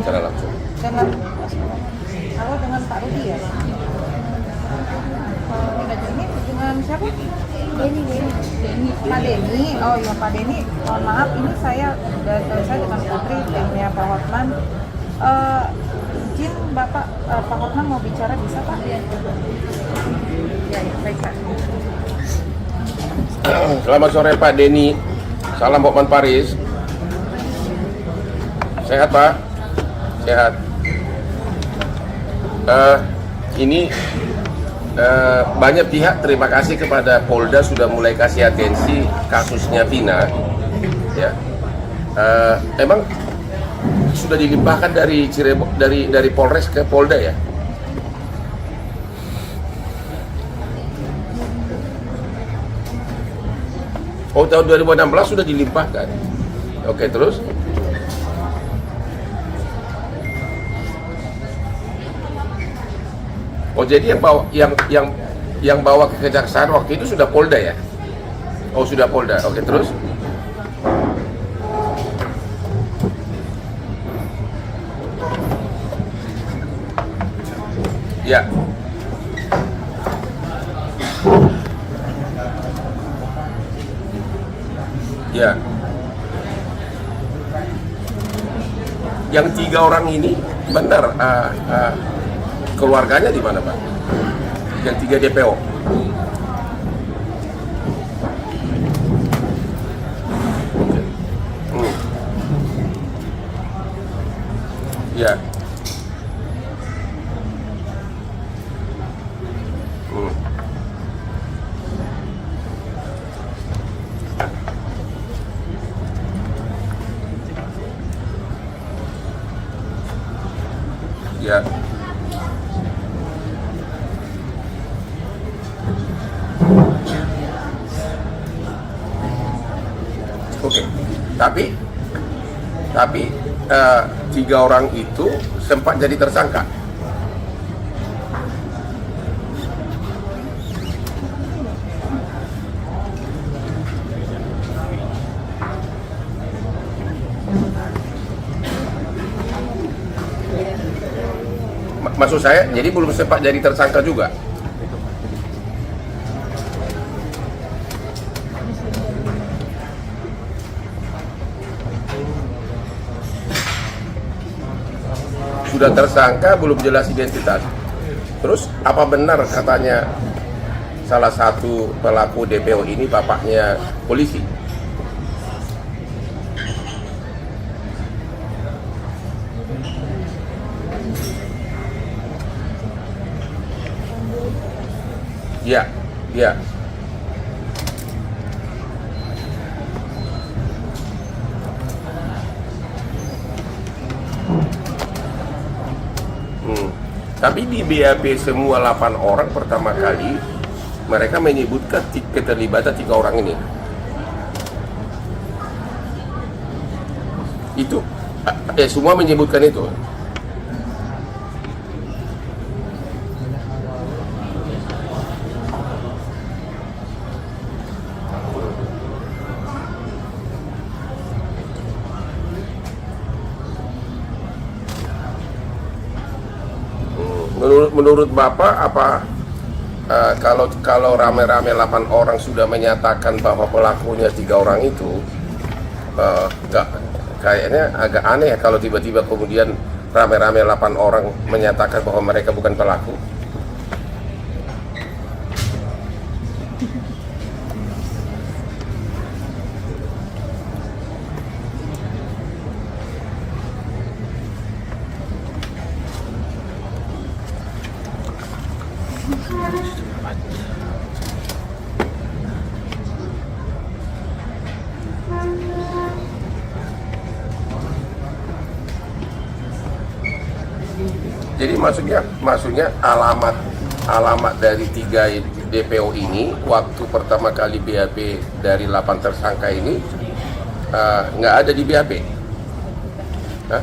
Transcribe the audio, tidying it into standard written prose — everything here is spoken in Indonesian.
bicara langsung. Dengan halo, dengan Pak Rudi ya? Ini dengan siapa? Denny. Pak Denny. Oh iya Pak Denny. Mohon maaf, ini saya dengan Putri timnya Pak Hotman. Izin Bapak, Pak Hotman mau bicara, bisa Pak? Ya, baik Pak. Selamat sore Pak Denny. Salam Hotman Paris. Sehat Pak? Sehat. Ini banyak pihak terima kasih kepada Polda sudah mulai kasih atensi kasusnya Vina. Ya, emang sudah dilimpahkan dari Cirebon, dari Polres ke Polda ya. Oh, tahun 2016 sudah dilimpahkan. Oke, terus? Oh, jadi yang bawa ke kejaksaan waktu itu sudah Polda ya? Oh, sudah Polda. Oke, terus? Ya. Ya. Yang 3 orang ini, bentar, keluarganya di mana Pak? Yang 3 DPO. Ya. Ya. Oke. Tapi 3 orang itu sempat jadi tersangka. Maksud saya, jadi belum sempat jadi tersangka juga. Sudah tersangka, belum jelas identitas. Terus apa benar katanya salah satu pelaku DPO ini bapaknya polisi? Ya, ya. Tapi di BAP semua 8 orang pertama kali mereka menyebutkan keterlibatan 3 orang ini. Itu semua menyebutkan itu. Menurut Bapak apa kalau rame-rame 8 orang sudah menyatakan bahwa pelakunya 3 orang itu kayaknya agak aneh ya kalau tiba-tiba kemudian rame-rame 8 orang menyatakan bahwa mereka bukan pelaku. Jadi maksudnya alamat dari 3 DPO ini waktu pertama kali BAP dari 8 tersangka ini nggak ada di BAP. Hah?